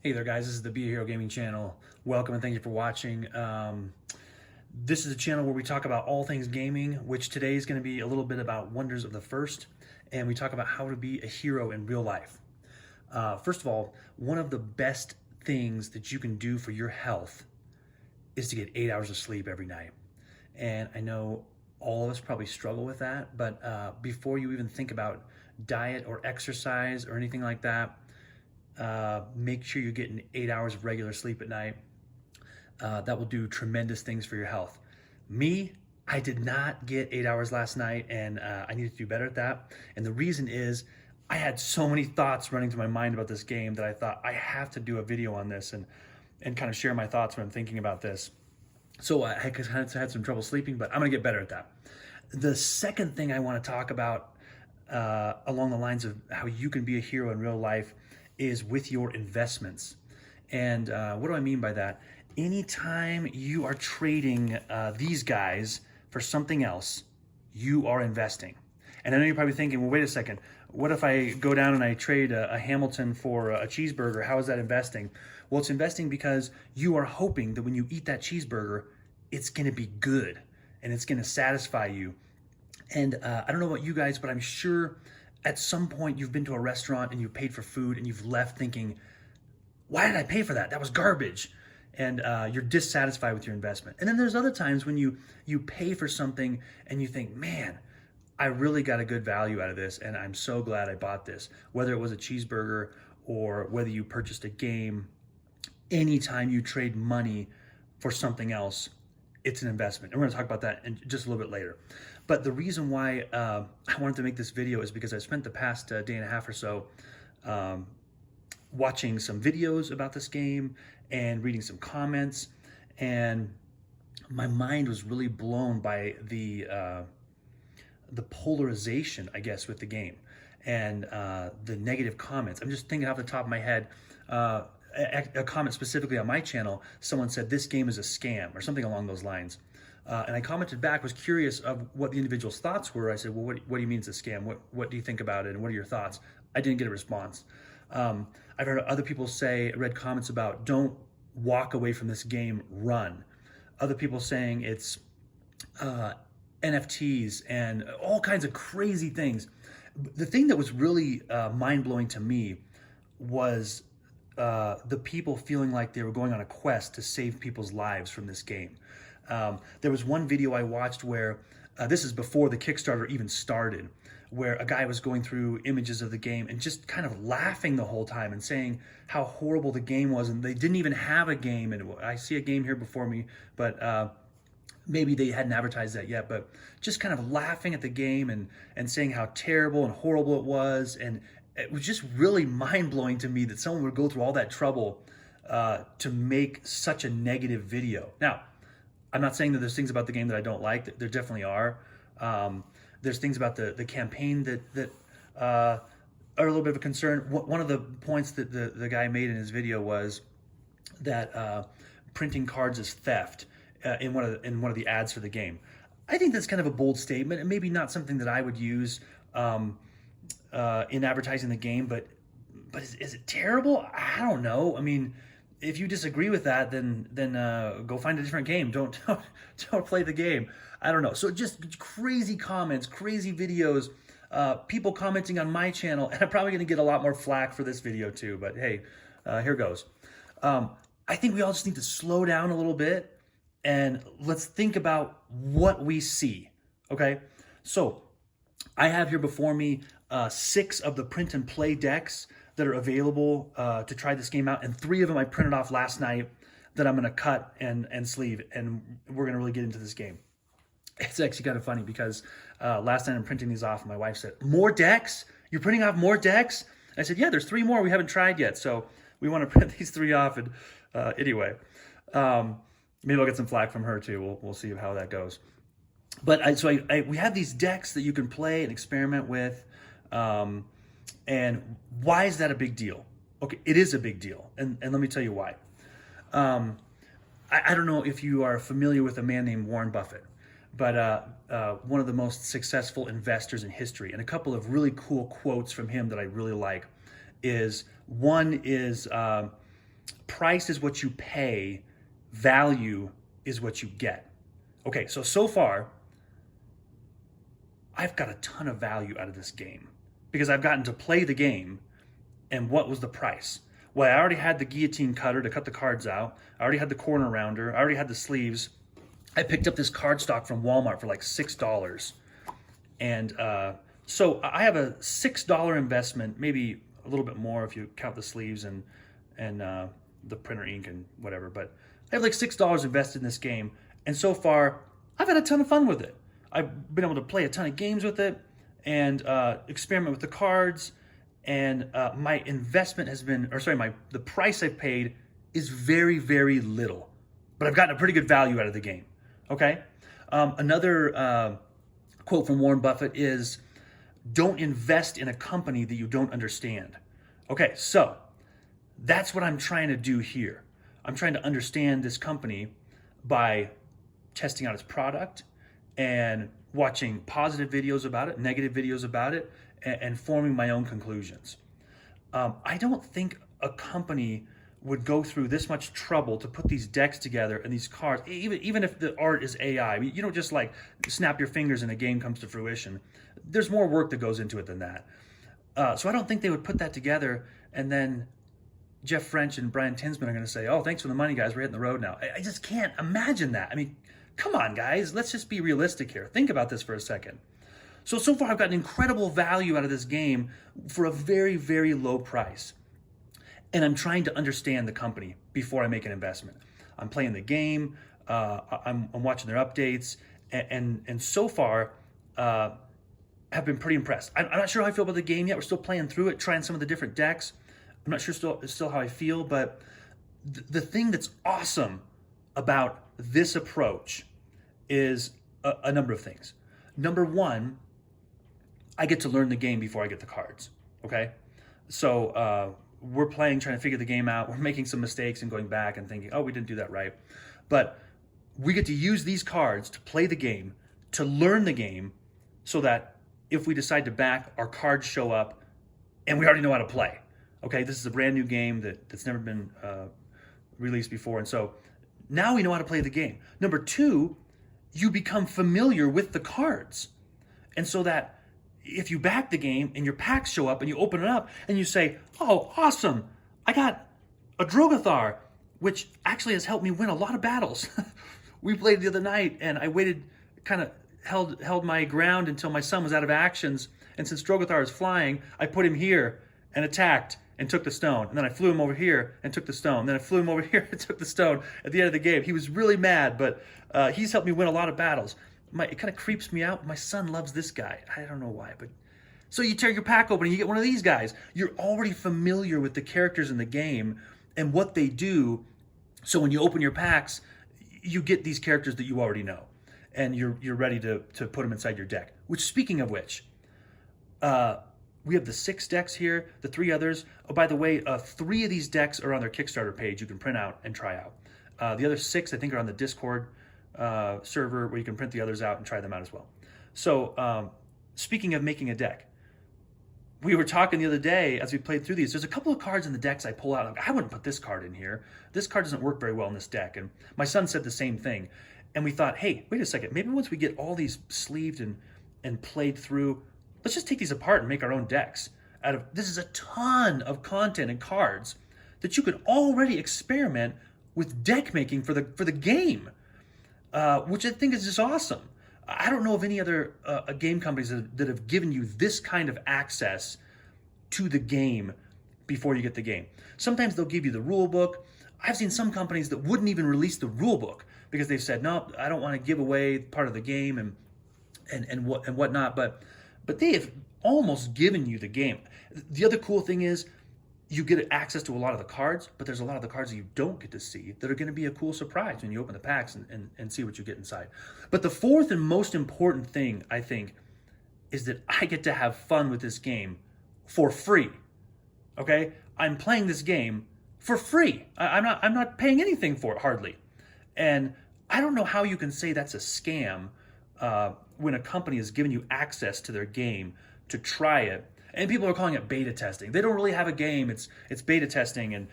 Hey there guys, this is the Be a Hero Gaming channel. Welcome and thank you for watching. This is a channel where we talk about all things gaming, which today is going to be a little bit about wonders of the first, and we talk about how to be a hero in real life. First of all, one of the best things that you can do for your health is to get 8 hours of sleep every night. And I know all of us probably struggle with that, but before you even think about diet or exercise or anything like that, make sure you're getting 8 hours of regular sleep at night. That will do tremendous things for your health. Me, I did not get 8 hours last night, and I need to do better at that. And the reason is I had so many thoughts running through my mind about this game that I thought I have to do a video on this and kind of share my thoughts when I'm thinking about this. So I had some trouble sleeping, but I'm gonna get better at that. The second thing I want to talk about along the lines of how you can be a hero in real life is with your investments. And what do I mean by that? Anytime you are trading these guys for something else, you are investing. And I know you're probably thinking, well, wait a second. What if I go down and I trade a Hamilton for a cheeseburger? How is that investing? Well, it's investing because you are hoping that when you eat that cheeseburger, it's going to be good and it's going to satisfy you. And I don't know about you guys, but I'm sure at some point you've been to a restaurant and you paid for food and you've left thinking, why did I pay for that? That was garbage. And you're dissatisfied with your investment. And then there's other times when you pay for something and you think, man, I really got a good value out of this and I'm so glad I bought this. Whether it was a cheeseburger or whether you purchased a game, anytime you trade money for something else, it's an investment. And we're gonna talk about that in just a little bit later. But the reason why I wanted to make this video is because I spent the past day and a half or so watching some videos about this game and reading some comments, and my mind was really blown by the polarization, I guess, with the game and the negative comments. I'm just thinking off the top of my head, a comment specifically on my channel, someone said this game is a scam or something along those lines. And I commented back, was curious of what the individual's thoughts were. I said, well, what do you mean it's a scam? What do you think about it? And what are your thoughts? I didn't get a response. I've heard other people read comments about don't walk away from this game, run. Other people saying it's NFTs and all kinds of crazy things. The thing that was really mind-blowing to me was the people feeling like they were going on a quest to save people's lives from this game. There was one video I watched where, this is before the Kickstarter even started, where a guy was going through images of the game and just kind of laughing the whole time and saying how horrible the game was, and they didn't even have a game. And I see a game here before me, but maybe they hadn't advertised that yet, but just kind of laughing at the game and saying how terrible and horrible it was. And it was just really mind-blowing to me that someone would go through all that trouble to make such a negative video. Now, I'm not saying that there's things about the game that I don't like. There definitely are. There's things about the campaign that are a little bit of a concern. One of the points that the guy made in his video was that printing cards is theft in one of the ads for the game. I think that's kind of a bold statement and maybe not something that I would use in advertising the game. But is it terrible? I don't know. I mean, if you disagree with that, then go find a different game. Don't play the game. I don't know. So just crazy comments, crazy videos, people commenting on my channel, and I'm probably going to get a lot more flack for this video too. But hey, here goes. I think we all just need to slow down a little bit and let's think about what we see. Okay, so I have here before me 6 of the print and play decks that are available to try this game out, and 3 of them I printed off last night that I'm gonna cut and sleeve, and we're gonna really get into this game. It's actually kind of funny because last night I'm printing these off and my wife said, more decks? You're printing off more decks? I said, yeah, there's 3 more we haven't tried yet, so we want to print these 3 off. And anyway, maybe I'll get some flack from her too. We'll see how that goes. But we have these decks that you can play and experiment with. And why is that a big deal? Okay, it is a big deal, and let me tell you why. I don't know if you are familiar with a man named Warren Buffett, but one of the most successful investors in history, and a couple of really cool quotes from him that I really like is, one is price is what you pay, value is what you get. Okay, so far, I've got a ton of value out of this game because I've gotten to play the game. And what was the price? Well, I already had the guillotine cutter to cut the cards out. I already had the corner rounder. I already had the sleeves. I picked up this cardstock from Walmart for like $6. And so I have a $6 investment, maybe a little bit more if you count the sleeves and the printer ink and whatever. But I have like $6 invested in this game. And so far, I've had a ton of fun with it. I've been able to play a ton of games with it and experiment with the cards. And my investment has been, the price I've paid is very, very little. But I've gotten a pretty good value out of the game. Okay? Another quote from Warren Buffett is, don't invest in a company that you don't understand. Okay, so that's what I'm trying to do here. I'm trying to understand this company by testing out its product and watching positive videos about it, negative videos about it, and forming my own conclusions. I don't think a company would go through this much trouble to put these decks together and these cards, even if the art is AI. I mean, you don't just like snap your fingers and a game comes to fruition. There's more work that goes into it than that. So I don't think they would put that together and then Jeff French and Brian Tinsman are going to say, oh, thanks for the money, guys. We're hitting the road now. I just can't imagine that. I mean, come on, guys. Let's just be realistic here. Think about this for a second. So far, I've gotten incredible value out of this game for a very, very low price. And I'm trying to understand the company before I make an investment. I'm playing the game. I'm watching their updates. And so far, have been pretty impressed. I'm not sure how I feel about the game yet. We're still playing through it, trying some of the different decks. I'm not sure still how I feel, but the thing that's awesome about this approach is a number of things. Number one, I get to learn the game before I get the cards, okay? So we're playing, trying to figure the game out. We're making some mistakes and going back and thinking, oh, we didn't do that right. But we get to use these cards to play the game, to learn the game, so that if we decide to back, our cards show up and we already know how to play. Okay, this is a brand new game that's never been released before. And so now we know how to play the game. Number two, you become familiar with the cards. And so that if you back the game and your packs show up and you open it up and you say, oh, awesome, I got a Drogothar, which actually has helped me win a lot of battles. We played the other night and I waited, kind of held my ground until my son was out of actions. And since Drogothar is flying, I put him here and attacked and took the stone. And then I flew him over here and took the stone. And then I flew him over here and took the stone at the end of the game. He was really mad, but he's helped me win a lot of battles. It kind of creeps me out. My son loves this guy. I don't know why, but so you tear your pack open and you get one of these guys. You're already familiar with the characters in the game and what they do. So when you open your packs, you get these characters that you already know, and you're ready to put them inside your deck. Which, speaking of which, we have the 6 decks here, the 3 others. Oh, by the way, 3 of these decks are on their Kickstarter page. You can print out and try out. The other 6, I think, are on the Discord server where you can print the others out and try them out as well. So speaking of making a deck, we were talking the other day as we played through these. There's a couple of cards in the decks I pull out. I'm like, I wouldn't put this card in here. This card doesn't work very well in this deck. And my son said the same thing. And we thought, hey, wait a second. Maybe once we get all these sleeved and played through, let's just take these apart and make our own decks. This is a ton of content and cards that you could already experiment with deck making for the game, which I think is just awesome. I don't know of any other game companies that have given you this kind of access to the game before you get the game. Sometimes they'll give you the rule book. I've seen some companies that wouldn't even release the rule book because they've said, no, I don't want to give away part of the game and whatnot. But they have almost given you the game. The other cool thing is you get access to a lot of the cards, but there's a lot of the cards that you don't get to see that are going to be a cool surprise when you open the packs and see what you get inside. But the fourth and most important thing, I think, is that I get to have fun with this game for free. Okay? I'm playing this game for free. I'm not paying anything for it, hardly. And I don't know how you can say that's a scam when a company has given you access to their game to try it. And people are calling it beta testing. They don't really have a game. It's beta testing. And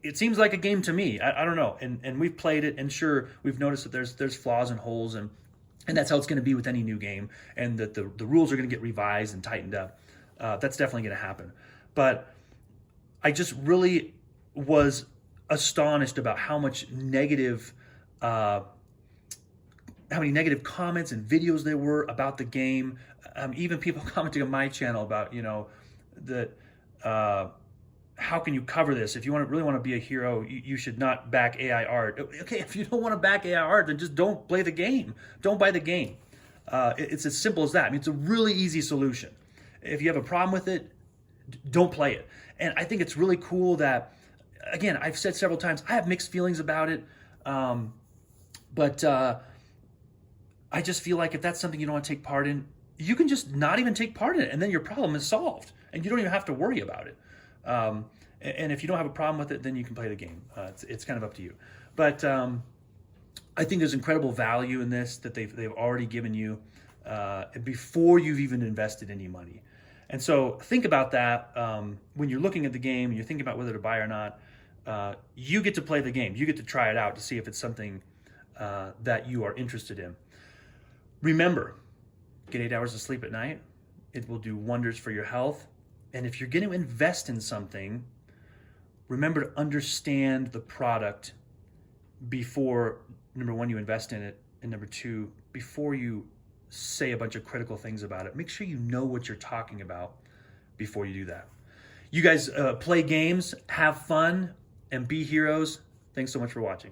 It seems like a game to me. I don't know. And we've played it, and sure, we've noticed that there's flaws and holes, and that's how it's going to be with any new game, and that the rules are going to get revised and tightened up. That's definitely going to happen. But I just really was astonished about how many negative comments and videos there were about the game. Even people commenting on my channel about, that how can you cover this? If you really want to be a hero, you should not back AI art. Okay, if you don't want to back AI art, then just don't play the game. Don't buy the game. It's as simple as that. I mean, it's a really easy solution. If you have a problem with it, don't play it. And I think it's really cool that, again, I've said several times, I have mixed feelings about it. But I just feel like if that's something you don't want to take part in, you can just not even take part in it, and then your problem is solved, and you don't even have to worry about it. And if you don't have a problem with it, then you can play the game. It's kind of up to you. But I think there's incredible value in this that they've already given you before you've even invested any money. And so think about that when you're looking at the game and you're thinking about whether to buy or not. You get to play the game. You get to try it out to see if it's something that you are interested in. Remember, get 8 hours of sleep at night. It will do wonders for your health. And if you're going to invest in something, remember to understand the product before, number one, you invest in it, and number two, before you say a bunch of critical things about it. Make sure you know what you're talking about before you do that. You guys play games, have fun, and be heroes. Thanks so much for watching.